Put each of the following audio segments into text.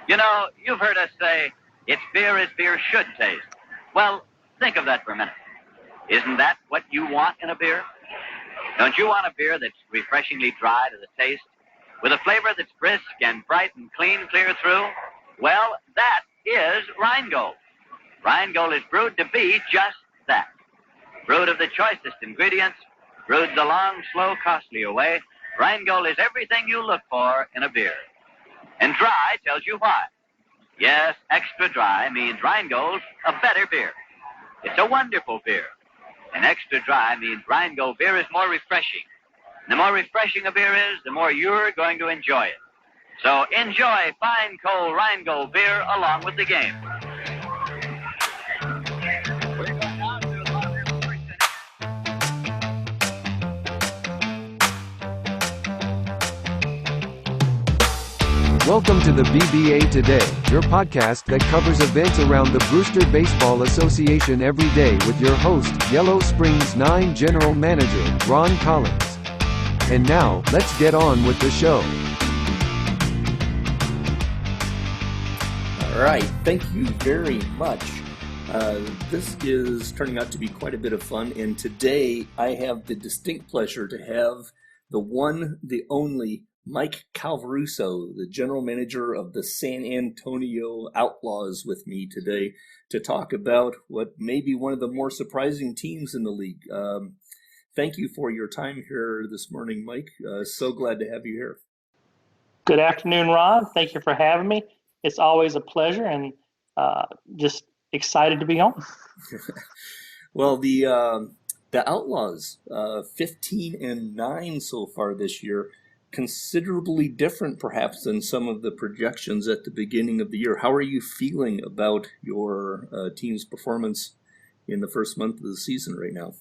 You know, you've heard us say, it's beer as beer should taste. Well, think of that for a minute. Isn't that what you want in a beer? Don't you want a beer that's refreshingly dry to the taste, with a flavor that's brisk and bright and clean clear through? Well, that is Rheingold. Rheingold is brewed to be just that. Brewed of the choicest ingredients, brewed the long, slow, costly way, Rheingold is everything you look for in a beer. And dry tells you why. Yes, extra dry means Rheingold's a better beer. It's a wonderful beer. And extra dry means Rheingold beer is more refreshing. And the more refreshing a beer is, the more you're going to enjoy it. So enjoy fine, cold Rheingold beer along with the game. Welcome to the BBA Today, your podcast that covers events around the Brewster Baseball Association every day with your host, Yellow Springs 9 General Manager, Ron Collins. And now, let's get on with the show. All right, thank you very much. This is turning out to be quite a bit of fun, and today I have the distinct pleasure to have the one, the only, Mike Calvaruso, the general manager of the San Antonio Outlaws, with me today to talk about what may be one of the more surprising teams in the league. Thank you for your time here this morning, Mike. So glad to have you here. Good afternoon, Ron. Thank you for having me. It's always a pleasure, and just excited to be on. Well, the Outlaws, 15-9 so far this year. Considerably different, perhaps, than some of the projections at the beginning of the year. How are you feeling about your team's performance in the first month of the season right now?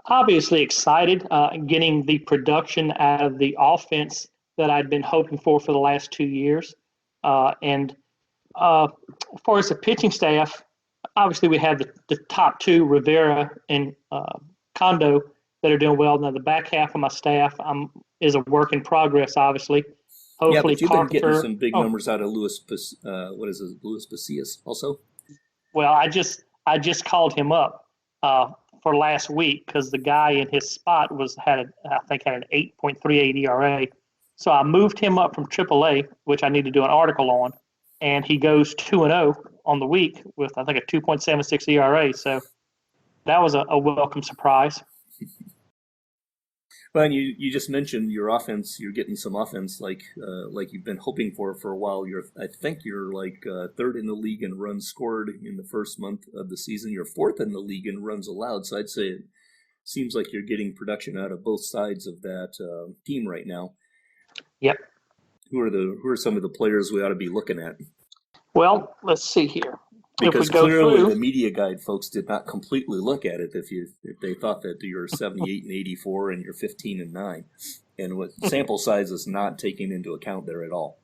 Obviously excited, getting the production out of the offense that I'd been hoping for the last 2 years. And as far as the pitching staff, obviously we have the top two, Rivera and Kondo, that are doing well. Now the back half of my staff is a work in progress, obviously. Hopefully, yeah, but you've Carpenter, been getting some big numbers out of Louis Pacias also. Well, I just called him up for last week because the guy in his spot had an 8.38 ERA. So I moved him up from AAA, which I need to do an article on, and he goes 2-0 on the week with I think a 2.76 ERA. So that was a welcome surprise. Well, and you just mentioned your offense. You're getting some offense like you've been hoping for a while. I think you're third in the league in runs scored in the first month of the season. You're fourth in the league in runs allowed. So I'd say it seems like you're getting production out of both sides of that team right now. Yep. Who are some of the players we ought to be looking at? Well, let's see here. Because clearly the media guide folks did not completely look at it if they thought that you're 78-84 and you're 15-9, and what sample size is not taken into account there at all.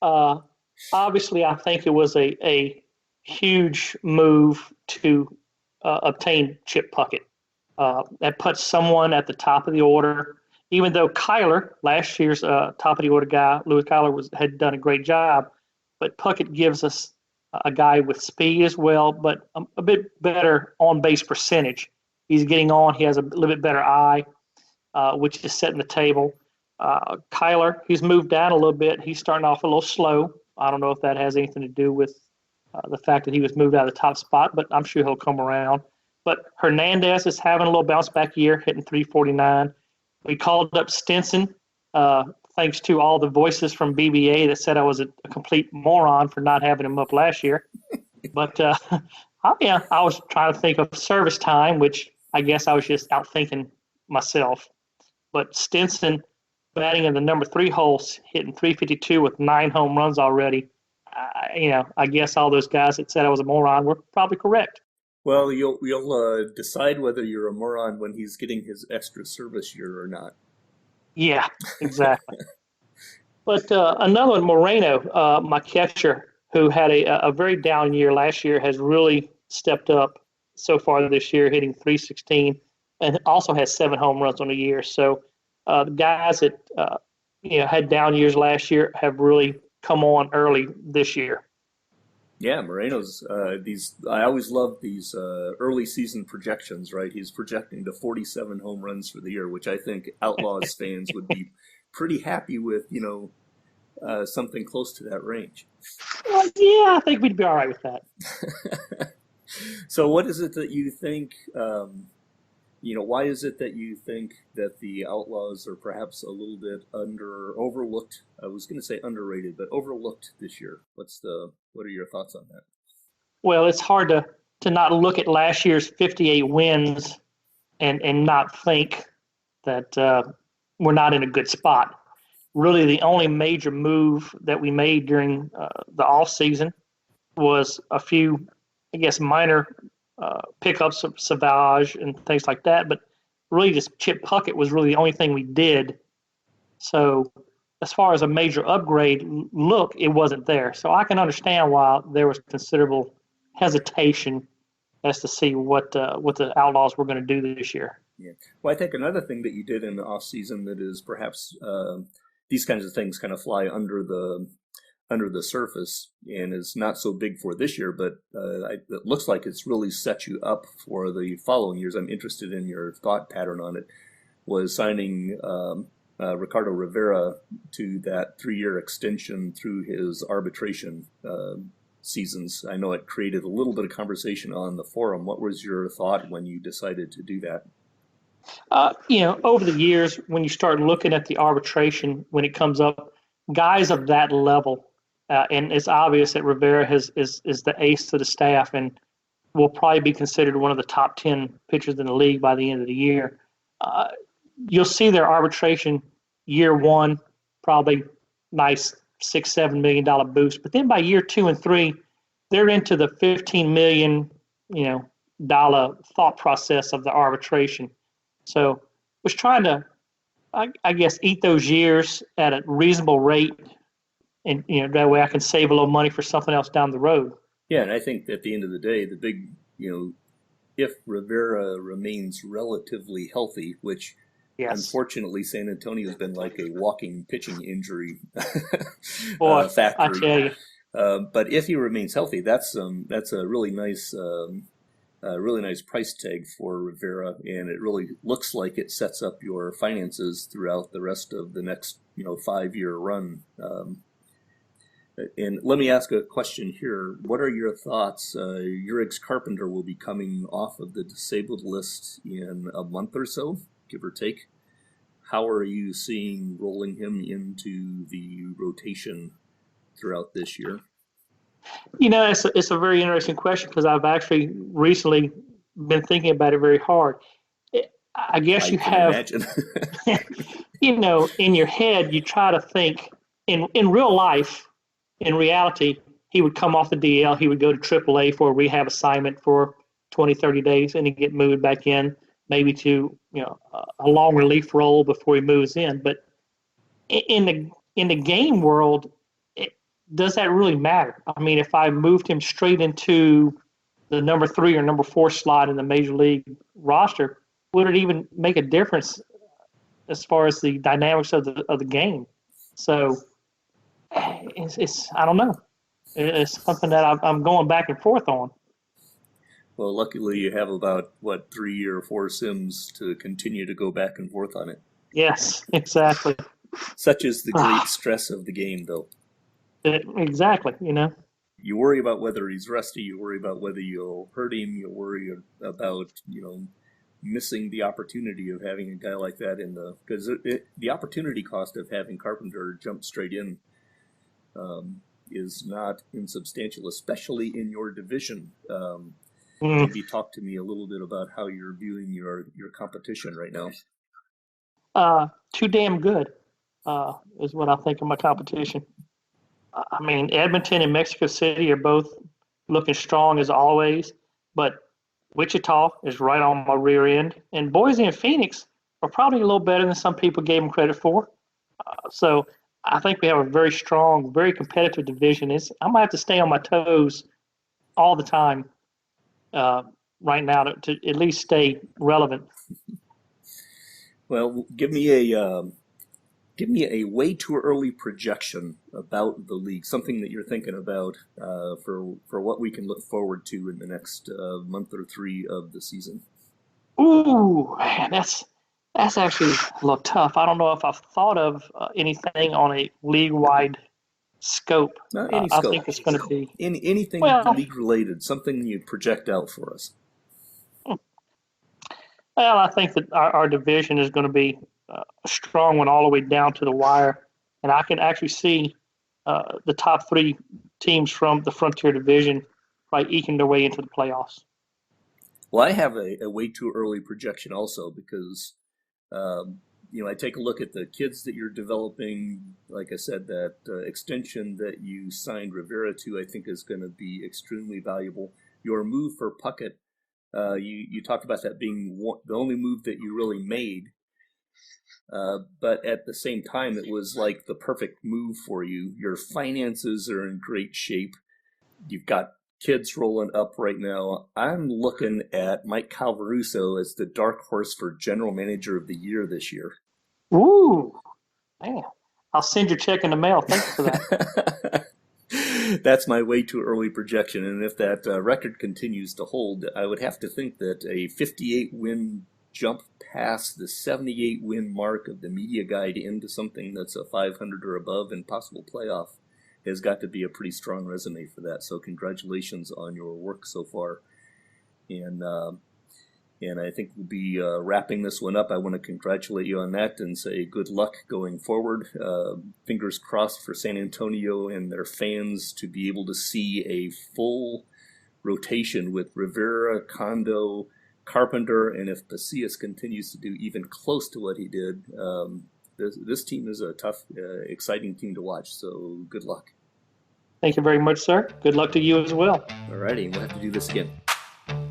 Well, obviously I think it was a huge move to obtain Chip Puckett. That puts someone at the top of the order. Even though Kyler, last year's top of the order guy, Lewis Kyler had done a great job, but Puckett gives us a guy with speed as well, but a bit better on-base percentage. He's getting on. He has a little bit better eye, which is setting the table. Kyler, he's moved down a little bit. He's starting off a little slow. I don't know if that has anything to do with the fact that he was moved out of the top spot, but I'm sure he'll come around. But Hernandez is having a little bounce-back year, hitting 349. We called up Stinson, thanks to all the voices from BBA that said I was a complete moron for not having him up last year. But I was trying to think of service time, which I guess I was just outthinking myself. But Stinson batting in the number 3 hole, hitting 352 with 9 home runs already. I guess all those guys that said I was a moron were probably correct. Well, you'll decide whether you're a moron when he's getting his extra service year or not. Yeah, exactly. But another one, Moreno, my catcher, who had a very down year last year, has really stepped up so far this year, hitting 316, and also has 7 home runs on the year. So the guys that had down years last year have really come on early this year. Yeah, Moreno's I always love these early season projections, right? He's projecting to 47 home runs for the year, which I think Outlaws fans would be pretty happy with, something close to that range. Yeah, I think we'd be all right with that. So what is it that you think, why is it that you think that the Outlaws are perhaps a little bit overlooked? I was going to say underrated, but overlooked this year. What are your thoughts on that? Well, it's hard to not look at last year's 58 wins and not think that we're not in a good spot. Really, the only major move that we made during the off season was a few, I guess, minor pickups of Savage and things like that. But really, just Chip Puckett was really the only thing we did. So as far as a major upgrade look, it wasn't there. So I can understand why there was considerable hesitation as to see what the Outlaws were going to do this year. Yeah. Well, I think another thing that you did in the off season that is perhaps these kinds of things kind of fly under the surface and is not so big for this year, but it looks like it's really set you up for the following years. I'm interested in your thought pattern on it. Was signing Ricardo Rivera to that 3-year extension through his arbitration seasons. I know it created a little bit of conversation on the forum. What was your thought when you decided to do that? Over the years, when you start looking at the arbitration, when it comes up, guys of that level, and it's obvious that Rivera is the ace of the staff and will probably be considered one of the top 10 pitchers in the league by the end of the year. You'll see their arbitration year one, probably nice $6-7 million boost. But then by year 2 and 3, they're into the $15 million, dollar thought process of the arbitration. So was trying to, I guess, eat those years at a reasonable rate, and that way I can save a little money for something else down the road. Yeah, and I think at the end of the day, the big, if Rivera remains relatively healthy, which yes. Unfortunately San Antonio's been like a walking pitching injury factory. I tell you. But if he remains healthy, that's a really nice price tag for Rivera, and it really looks like it sets up your finances throughout the rest of the next 5-year run. And let me ask a question here. What are your thoughts? Urix Carpenter will be coming off of the disabled list in a month or so, give or take. How are you seeing rolling him into the rotation throughout this year? It's a very interesting question because I've actually recently been thinking about it very hard. I guess you have, imagine. In your head, you try to think in real life. In reality, he would come off the DL, he would go to AAA for a rehab assignment for 20, 30 days, and he'd get moved back in, maybe to a long relief role before he moves in. But in the game world, does that really matter? I mean, if I moved him straight into the number 3 or number 4 slot in the major league roster, would it even make a difference as far as the dynamics of the game? So it's I don't know. It's something that I'm going back and forth on. Well, luckily you have about 3 or 4 sims to continue to go back and forth on it. Yes, exactly. Such is the great stress of the game, though. Exactly. You worry about whether he's rusty. You worry about whether you'll hurt him. You worry about missing the opportunity of having a guy like that because the opportunity cost of having Carpenter jump straight in is not insubstantial, especially in your division. Maybe talk to me a little bit about how you're viewing your competition right now. Too damn good is what I think of my competition. I mean, Edmonton and Mexico City are both looking strong as always, but Wichita is right on my rear end, and Boise and Phoenix are probably a little better than some people gave them credit for. So I think we have a very strong, very competitive division. I'm gonna have to stay on my toes all the time right now to at least stay relevant. Well, give me give me a way too early projection about the league, something that you're thinking about for what we can look forward to in the next month or three of the season. Ooh, man, that's actually a little tough. I don't know if I've thought of anything on a league-wide scope. Any I scope. think it's going to be anything well. league related, something you project out for us. Well, I think that our division is going to be a strong one all the way down to the wire, and I can actually see the top three teams from the Frontier Division probably eking their way into the playoffs. Well, I have a way too early projection also because, I take a look at the kids that you're developing. Like I said, that extension that you signed Rivera to, I think is going to be extremely valuable. Your move for Puckett, you talked about that being the only move that you really made. But at the same time, it was like the perfect move for you. Your finances are in great shape. You've got kids rolling up right now. I'm looking at Mike Calvaruso as the dark horse for General Manager of the Year this year. Ooh, man. I'll send your check in the mail. Thank you for that. That's my way too early projection. And if that record continues to hold, I would have to think that a 58-win jump past the 78-win mark of the media guide into something that's a 500 or above and possible playoff has got to be a pretty strong resume for that. So congratulations on your work so far. And I think we'll be wrapping this one up. I want to congratulate you on that and say good luck going forward. Fingers crossed for San Antonio and their fans to be able to see a full rotation with Rivera, Condo, Carpenter, and if Pasillas continues to do even close to what he did, this team is a tough, exciting team to watch. So good luck. Thank you very much, sir. Good luck to you as well. All righty, we'll have to do this again.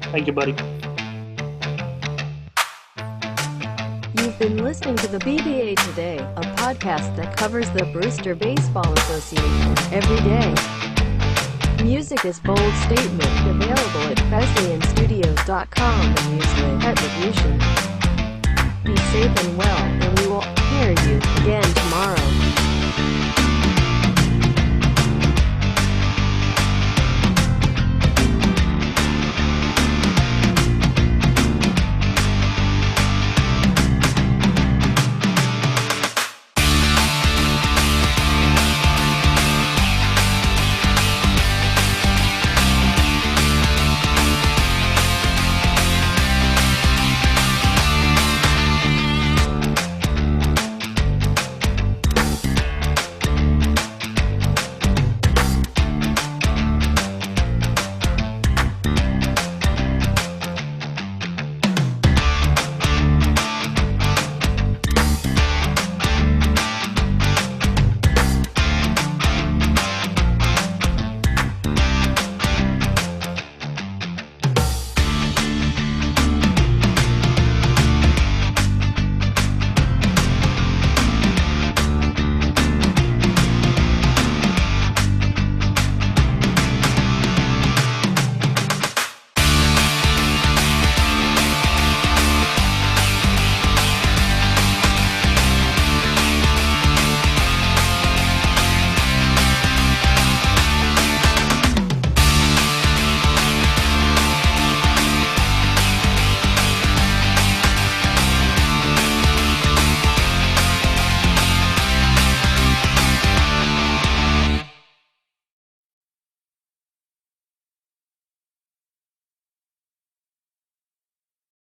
Thank you, buddy. You've been listening to the BBA Today, a podcast that covers the Brewster Baseball Association every day. Music is Bold Statement, available at BesleyandStudios.com and used with attribution. Be safe and well, and we will hear you again tomorrow.